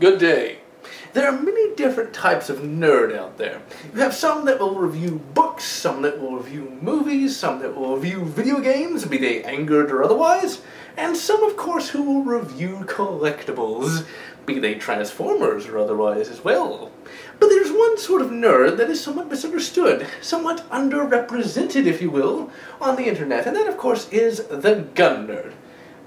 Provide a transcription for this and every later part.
Good day. There are many different types of nerd out there. You have some that will review books, some that will review movies, some that will review video games, be they angered or otherwise, and some, of course, who will review collectibles, be they Transformers or otherwise as well. But there's one sort of nerd that is somewhat misunderstood, somewhat underrepresented, if you will, on the internet, and that, of course, is the gun nerd.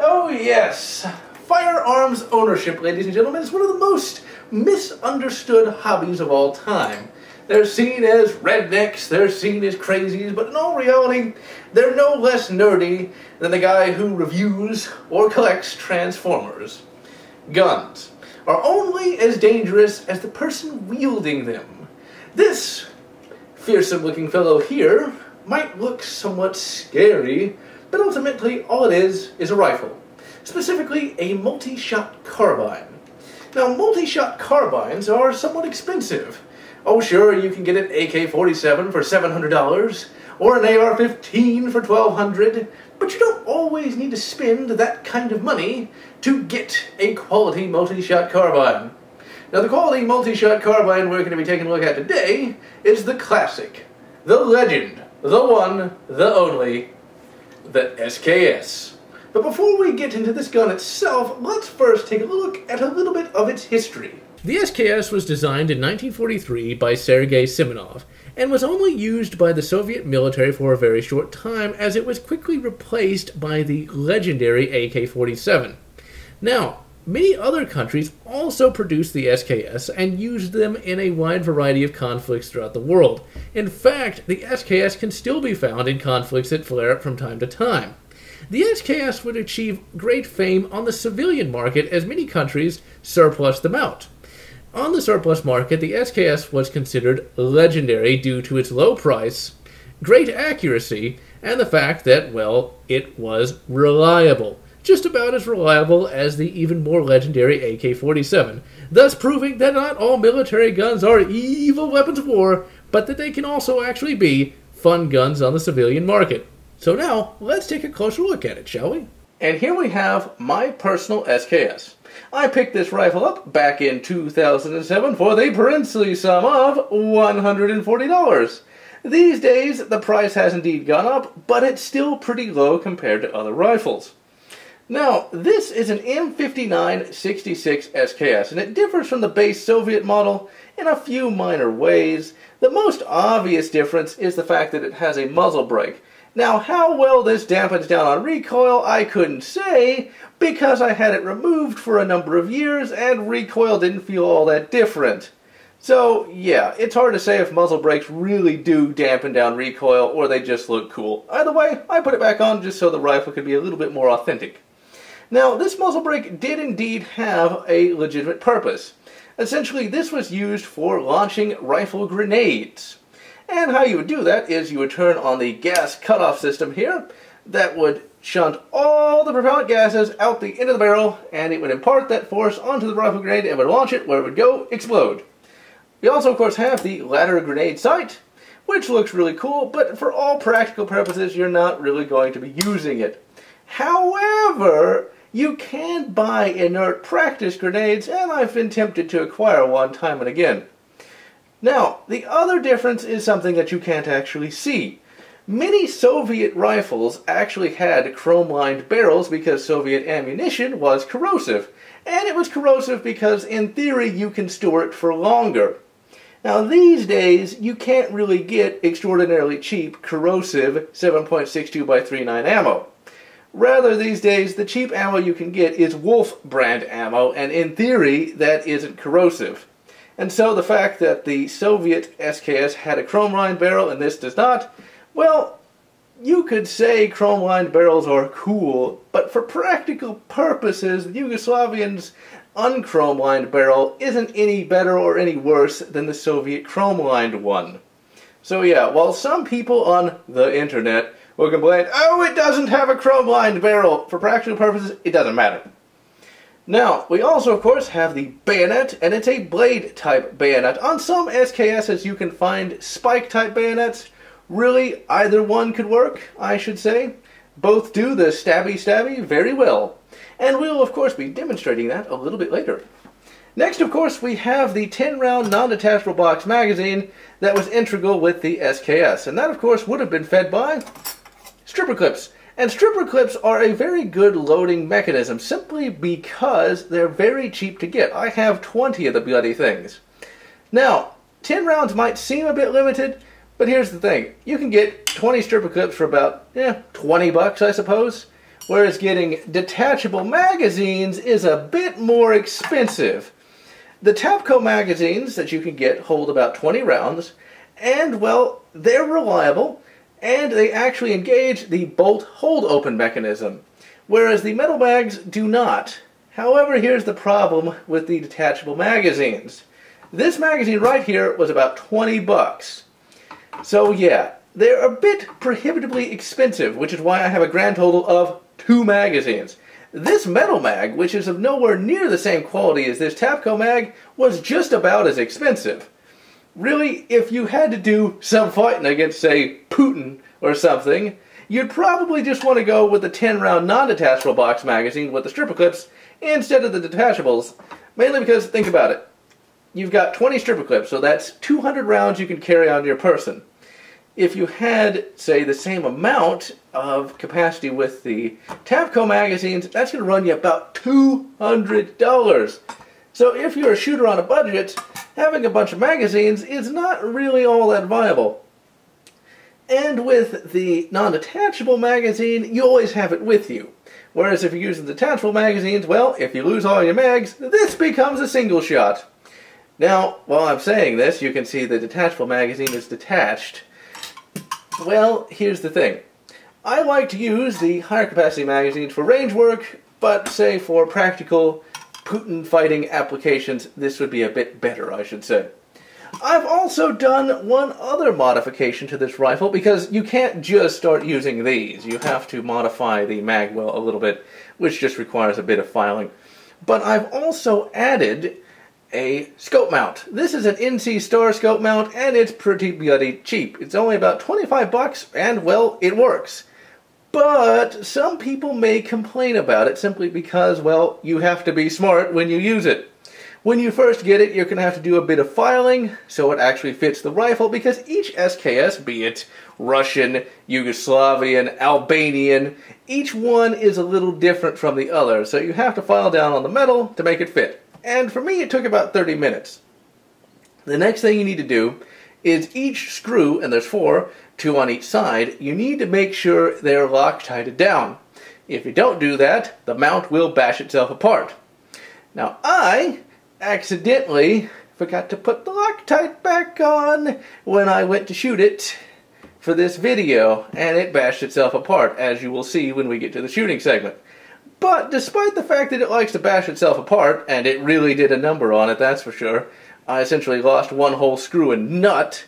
Oh yes, firearms ownership, ladies and gentlemen, is one of the most misunderstood hobbies of all time. They're seen as rednecks, they're seen as crazies, but in all reality, they're no less nerdy than the guy who reviews or collects Transformers. Guns are only as dangerous as the person wielding them. This fearsome-looking fellow here might look somewhat scary, but ultimately all it is a rifle, specifically a multi-shot carbine. Now, multi-shot carbines are somewhat expensive. Oh, sure, you can get an AK-47 for $700, or an AR-15 for $1,200, but you don't always need to spend that kind of money to get a quality multi-shot carbine. Now, the quality multi-shot carbine we're going to be taking a look at today is the classic, the legend, the one, the only, the SKS. But before we get into this gun itself, let's first take a look at a little bit of its history. The SKS was designed in 1943 by Sergei Simonov, and was only used by the Soviet military for a very short time, as it was quickly replaced by the legendary AK-47. Now, many other countries also produced the SKS and used them in a wide variety of conflicts throughout the world. In fact, the SKS can still be found in conflicts that flare up from time to time. The SKS would achieve great fame on the civilian market as many countries surplus them out. On the surplus market, the SKS was considered legendary due to its low price, great accuracy, and the fact that, well, it was reliable. Just about as reliable as the even more legendary AK-47, thus proving that not all military guns are evil weapons of war, but that they can also actually be fun guns on the civilian market. So now, let's take a closer look at it, shall we? And here we have my personal SKS. I picked this rifle up back in 2007 for the princely sum of $140. These days, the price has indeed gone up, but it's still pretty low compared to other rifles. Now, this is an M5966 SKS, and it differs from the base Soviet model in a few minor ways. The most obvious difference is the fact that it has a muzzle brake. Now, how well this dampens down on recoil, I couldn't say, because I had it removed for a number of years, and recoil didn't feel all that different. So, yeah, it's hard to say if muzzle brakes really do dampen down recoil, or they just look cool. Either way, I put it back on just so the rifle could be a little bit more authentic. Now, this muzzle brake did indeed have a legitimate purpose. Essentially, this was used for launching rifle grenades. And how you would do that is you would turn on the gas cutoff system here that would shunt all the propellant gases out the end of the barrel, and it would impart that force onto the rifle grenade and would launch it where it would go explode. We also, of course, have the ladder grenade sight, which looks really cool, but for all practical purposes, you're not really going to be using it. However, you can buy inert practice grenades, and I've been tempted to acquire one time and again. Now, the other difference is something that you can't actually see. Many Soviet rifles actually had chrome-lined barrels because Soviet ammunition was corrosive. And it was corrosive because, in theory, you can store it for longer. Now, these days, you can't really get extraordinarily cheap, corrosive 7.62 by 39 ammo. Rather, these days, the cheap ammo you can get is Wolf brand ammo, and in theory, that isn't corrosive. And so the fact that the Soviet SKS had a chrome-lined barrel and this does not, well, you could say chrome-lined barrels are cool, but for practical purposes, the Yugoslavian's unchrome-lined barrel isn't any better or any worse than the Soviet chrome-lined one. So yeah, while some people on the internet will complain, oh, it doesn't have a chrome-lined barrel, for practical purposes, it doesn't matter. Now, we also, of course, have the bayonet, and it's a blade-type bayonet. On some SKSs, you can find spike-type bayonets. Really, either one could work, I should say. Both do the stabby-stabby very well. And we'll, of course, be demonstrating that a little bit later. Next, of course, we have the 10-round non-detachable box magazine that was integral with the SKS. And that, of course, would have been fed by stripper clips. And stripper clips are a very good loading mechanism simply because they're very cheap to get. I have 20 of the bloody things. Now, 10 rounds might seem a bit limited, but here's the thing. You can get 20 stripper clips for about, 20 bucks, I suppose. Whereas getting detachable magazines is a bit more expensive. The Tapco magazines that you can get hold about 20 rounds, and, well, they're reliable, and they actually engage the bolt hold open mechanism, whereas the metal mags do not. However, here's the problem with the detachable magazines. This magazine right here was about 20 bucks. So yeah, they're a bit prohibitively expensive, which is why I have a grand total of 2 magazines. This metal mag, which is of nowhere near the same quality as this Tapco mag, was just about as expensive. Really, if you had to do some fighting against, say, Putin or something, you'd probably just want to go with the 10-round non-detachable box magazine with the stripper clips instead of the detachables. Mainly because, think about it. You've got 20 stripper clips, so that's 200 rounds you can carry on your person. If you had, say, the same amount of capacity with the Tapco magazines, that's going to run you about $200. So if you're a shooter on a budget, having a bunch of magazines is not really all that viable. And with the non-detachable magazine, you always have it with you. Whereas if you're using detachable magazines, well, if you lose all your mags, this becomes a single shot. Now, while I'm saying this, you can see the detachable magazine is detached. Well, here's the thing. I like to use the higher capacity magazines for range work, but say for practical Putin fighting applications, this would be a bit better, I should say. I've also done one other modification to this rifle, because you can't just start using these. You have to modify the mag well a little bit, which just requires a bit of filing. But I've also added a scope mount. This is an NC Star scope mount, and it's pretty bloody cheap. It's only about 25 bucks, and, well, it works. But some people may complain about it simply because, well, you have to be smart when you use it. When you first get it, you're going to have to do a bit of filing so it actually fits the rifle, because each SKS, be it Russian, Yugoslavian, Albanian, each one is a little different from the other, so you have to file down on the metal to make it fit. And for me, it took about 30 minutes. The next thing you need to do is each screw, and there's 4, 2 on each side, you need to make sure they're Loctited down. If you don't do that, the mount will bash itself apart. Now, I accidentally forgot to put the Loctite back on when I went to shoot it for this video, and it bashed itself apart, as you will see when we get to the shooting segment. But despite the fact that it likes to bash itself apart, and it really did a number on it, that's for sure, I essentially lost one whole screw and nut,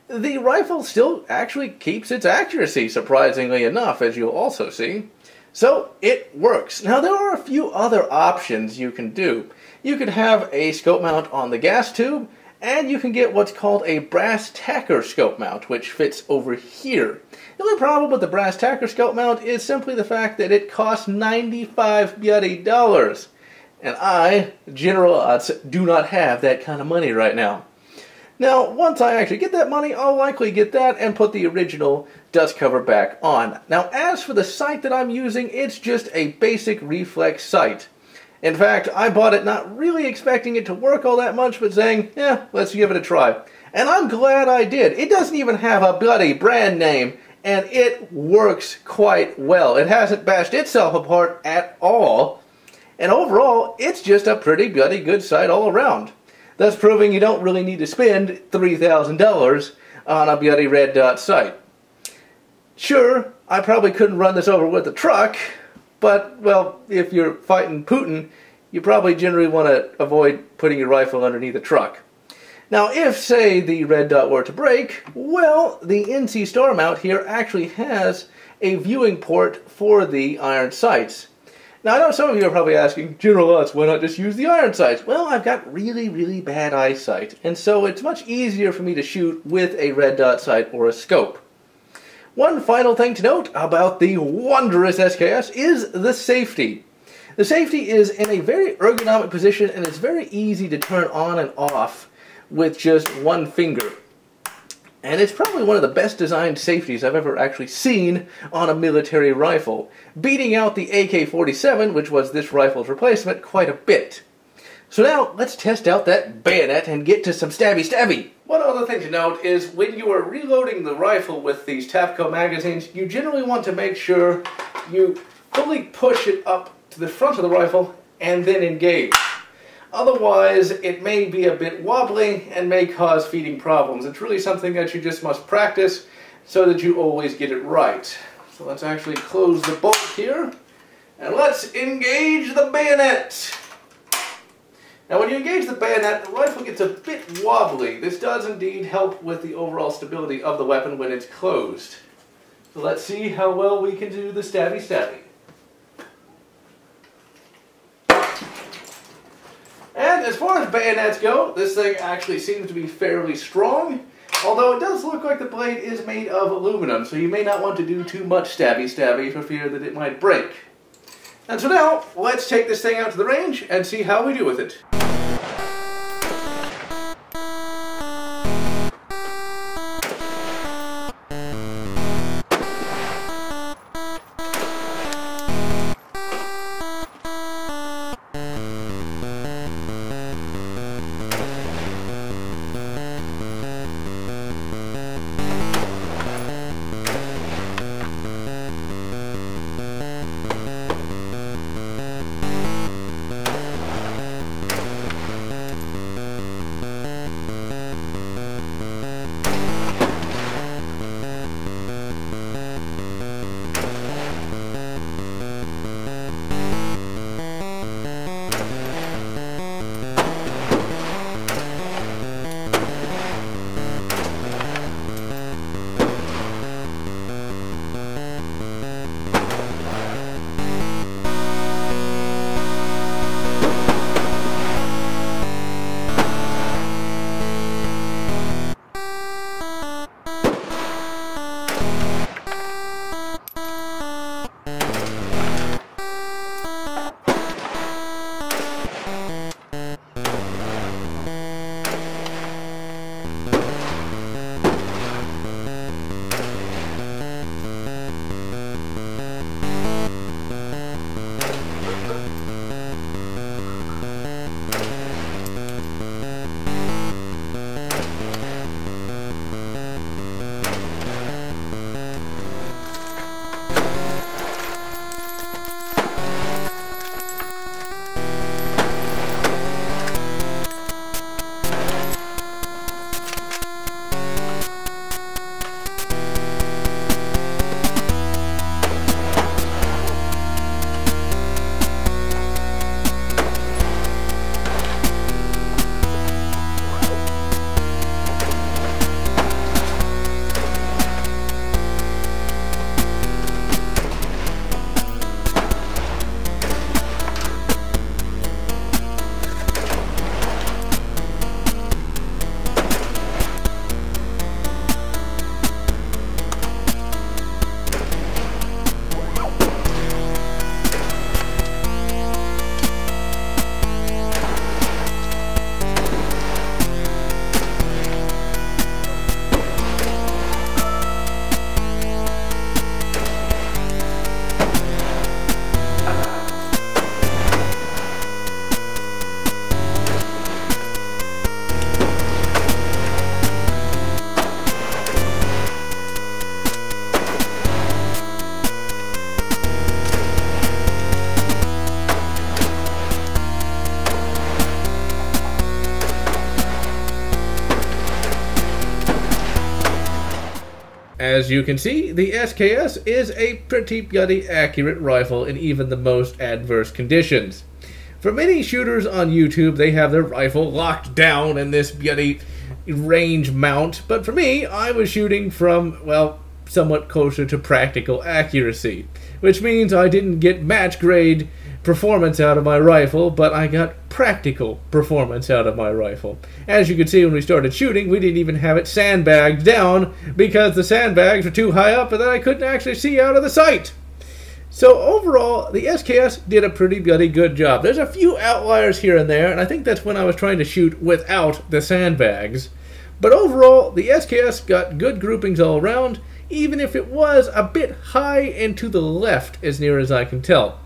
the rifle still actually keeps its accuracy, surprisingly enough, as you'll also see. So, it works. Now, there are a few other options you can do. You could have a scope mount on the gas tube, and you can get what's called a brass tacker scope mount, which fits over here. The only problem with the brass tacker scope mount is simply the fact that it costs $95 bloody dollars. And I, General Lotz, do not have that kind of money right now. Now, once I actually get that money, I'll likely get that and put the original dust cover back on. Now, as for the sight that I'm using, it's just a basic reflex sight. In fact, I bought it not really expecting it to work all that much, but saying, yeah, let's give it a try. And I'm glad I did. It doesn't even have a bloody brand name, and it works quite well. It hasn't bashed itself apart at all, and overall, it's just a pretty bloody good sight all around. Thus proving you don't really need to spend $3,000 on a bloody red dot sight. Sure, I probably couldn't run this over with a truck, but, well, if you're fighting Putin, you probably generally want to avoid putting your rifle underneath a truck. Now, if, say, the red dot were to break, well, the NC Star mount here actually has a viewing port for the iron sights. Now, I know some of you are probably asking, General Lotz, why not just use the iron sights? Well, I've got really, really bad eyesight, and so it's much easier for me to shoot with a red dot sight or a scope. One final thing to note about the wondrous SKS is the safety. The safety is in a very ergonomic position, and it's very easy to turn on and off with just one finger. And it's probably one of the best designed safeties I've ever actually seen on a military rifle, beating out the AK-47, which was this rifle's replacement, quite a bit. So now, let's test out that bayonet and get to some stabby-stabby. One other thing to note is when you are reloading the rifle with these Tapco magazines, you generally want to make sure you fully push it up to the front of the rifle and then engage. Otherwise, it may be a bit wobbly and may cause feeding problems. It's really something that you just must practice so that you always get it right. So let's actually close the bolt here, and let's engage the bayonet. Now when you engage the bayonet, the rifle gets a bit wobbly. This does indeed help with the overall stability of the weapon when it's closed. So let's see how well we can do the stabby-stabby. And as far as bayonets go, this thing actually seems to be fairly strong, although it does look like the blade is made of aluminum, so you may not want to do too much stabby-stabby for fear that it might break. And so now, let's take this thing out to the range and see how we do with it. As you can see, the SKS is a pretty bloody accurate rifle in even the most adverse conditions. For many shooters on YouTube, they have their rifle locked down in this bloody range mount, but for me, I was shooting from, well, somewhat closer to practical accuracy, which means I didn't get match grade performance out of my rifle, but I got practical performance out of my rifle. As you can see, when we started shooting, we didn't even have it sandbagged down because the sandbags were too high up and then I couldn't actually see out of the sight. So overall, the SKS did a pretty bloody good job. There's a few outliers here and there, and I think that's when I was trying to shoot without the sandbags. But overall, the SKS got good groupings all around, even if it was a bit high and to the left as near as I can tell.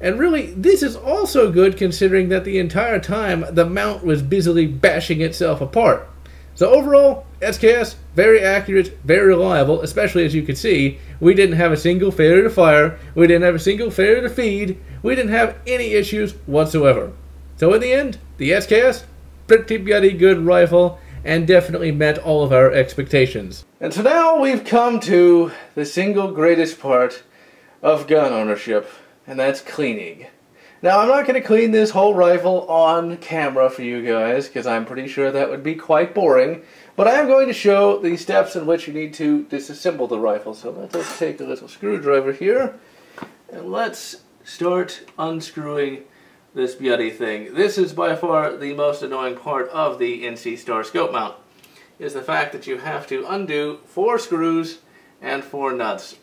And really, this is also good considering that the entire time the mount was busily bashing itself apart. So overall, SKS, very accurate, very reliable, especially as you can see, we didn't have a single failure to fire, we didn't have a single failure to feed, we didn't have any issues whatsoever. So in the end, the SKS, pretty bloody good rifle, and definitely met all of our expectations. And so now we've come to the single greatest part of gun ownership, and that's cleaning. Now, I'm not going to clean this whole rifle on camera for you guys, because I'm pretty sure that would be quite boring, but I am going to show the steps in which you need to disassemble the rifle. So let us take a little screwdriver here, and let's start unscrewing this beauty thing. This is by far the most annoying part of the NC Star scope mount, is the fact that you have to undo 4 screws and 4 nuts.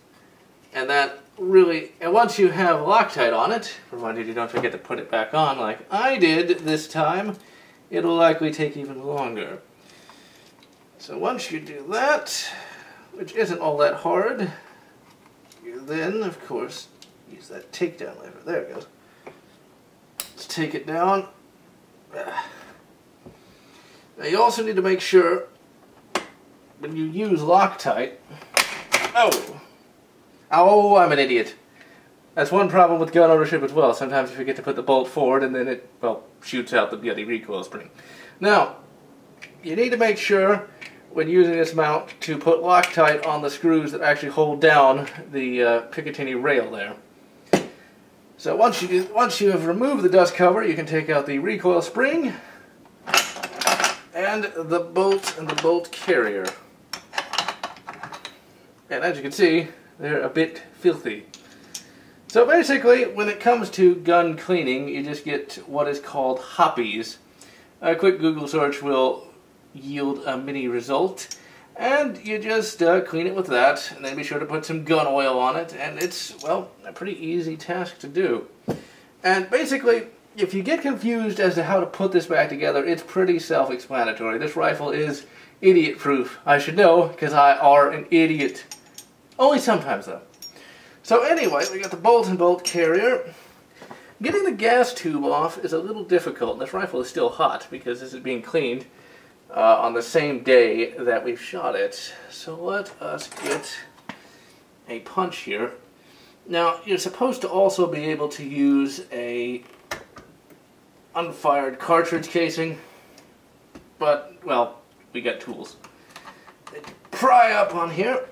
And that really, and once you have Loctite on it, provided you don't forget to put it back on like I did this time, it'll likely take even longer. So once you do that, which isn't all that hard, you then, of course, use that takedown lever. There it goes. Let's take it down. Now you also need to make sure when you use Loctite, oh, I'm an idiot. That's one problem with gun ownership as well. Sometimes you forget to put the bolt forward and then it, well, shoots out the bloody recoil spring. Now, you need to make sure when using this mount to put Loctite on the screws that actually hold down the Picatinny rail there. So once you have removed the dust cover, you can take out the recoil spring and the bolt carrier. And as you can see, they're a bit filthy. So basically, when it comes to gun cleaning, you just get what is called hoppies. A quick Google search will yield a mini result, and you just clean it with that, and then be sure to put some gun oil on it, and it's, well, a pretty easy task to do. And basically, if you get confused as to how to put this back together, it's pretty self-explanatory. This rifle is idiot-proof. I should know, because I are an idiot. Only sometimes, though. So anyway, we got the bolt and bolt carrier. Getting the gas tube off is a little difficult, and this rifle is still hot because this is being cleaned on the same day that we've shot it. So let us get a punch here. Now, you're supposed to also be able to use a unfired cartridge casing, but, well, we got tools. They pry up on here,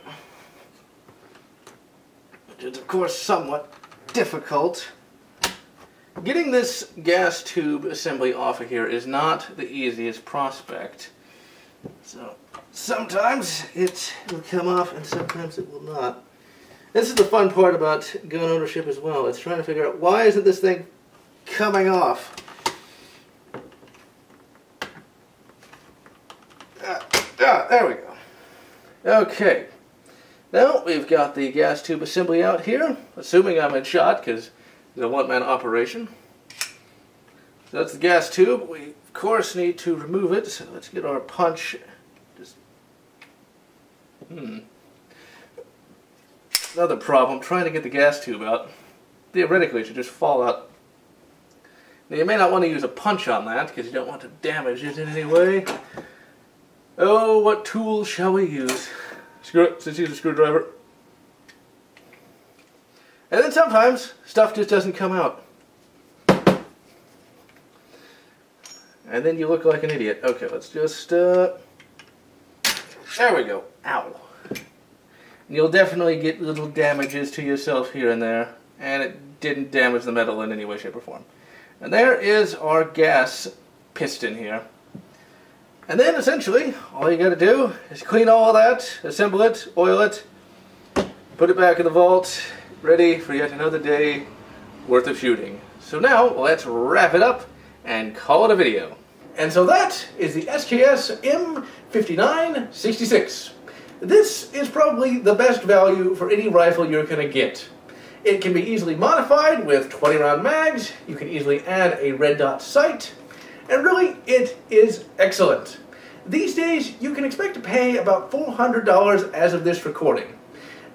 which is, of course, somewhat difficult. Getting this gas tube assembly off of here is not the easiest prospect. So sometimes it will come off and sometimes it will not. This is the fun part about gun ownership as well. It's trying to figure out, why isn't this thing coming off? There we go. Okay. Now we've got the gas tube assembly out here, assuming I'm in shot because it's a one-man operation. So that's the gas tube. We, of course, need to remove it. So let's get our punch. Another problem, trying to get the gas tube out. Theoretically, it should just fall out. Now, you may not want to use a punch on that because you don't want to damage it in any way. Oh, what tool shall we use? Screw it, let's use a screwdriver. And then sometimes, stuff just doesn't come out. And then you look like an idiot. Okay, let's just, there we go. Ow. And you'll definitely get little damages to yourself here and there. And it didn't damage the metal in any way, shape, or form. And there is our gas piston here. And then, essentially, all you gotta do is clean all of that, assemble it, oil it, put it back in the vault, ready for yet another day worth of shooting. So now, let's wrap it up and call it a video. And so that is the SKS M5966. This is probably the best value for any rifle you're going to get. It can be easily modified with 20-round mags. You can easily add a red dot sight. And really, it is excellent. These days, you can expect to pay about $400 as of this recording.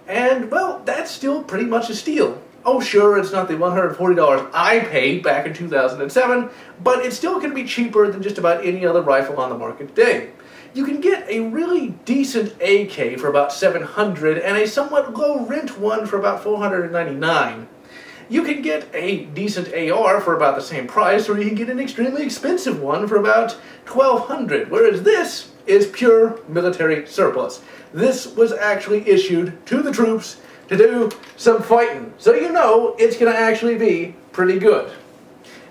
And, well, that's still pretty much a steal. Oh, sure, it's not the $140 I paid back in 2007, but it's still going to be cheaper than just about any other rifle on the market today. You can get a really decent AK for about $700 and a somewhat low-rent one for about $499. You can get a decent AR for about the same price, or you can get an extremely expensive one for about $1,200, whereas this is pure military surplus. This was actually issued to the troops to do some fighting, so you know it's going to actually be pretty good.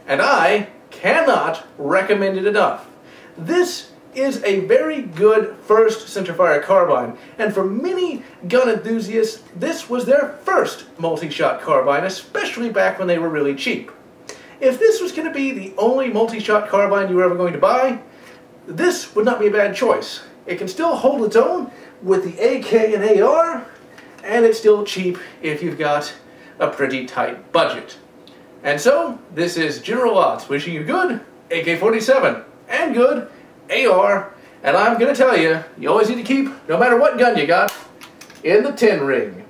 And I cannot recommend it enough. This is a very good first centerfire carbine, and for many gun enthusiasts, this was their first multi-shot carbine, especially back when they were really cheap. If this was going to be the only multi-shot carbine you were ever going to buy, this would not be a bad choice. It can still hold its own with the AK and AR, and it's still cheap if you've got a pretty tight budget. And so, this is General Lotz wishing you good AK-47 and good AR, and I'm going to tell you, you always need to keep, no matter what gun you got, in the 10 ring.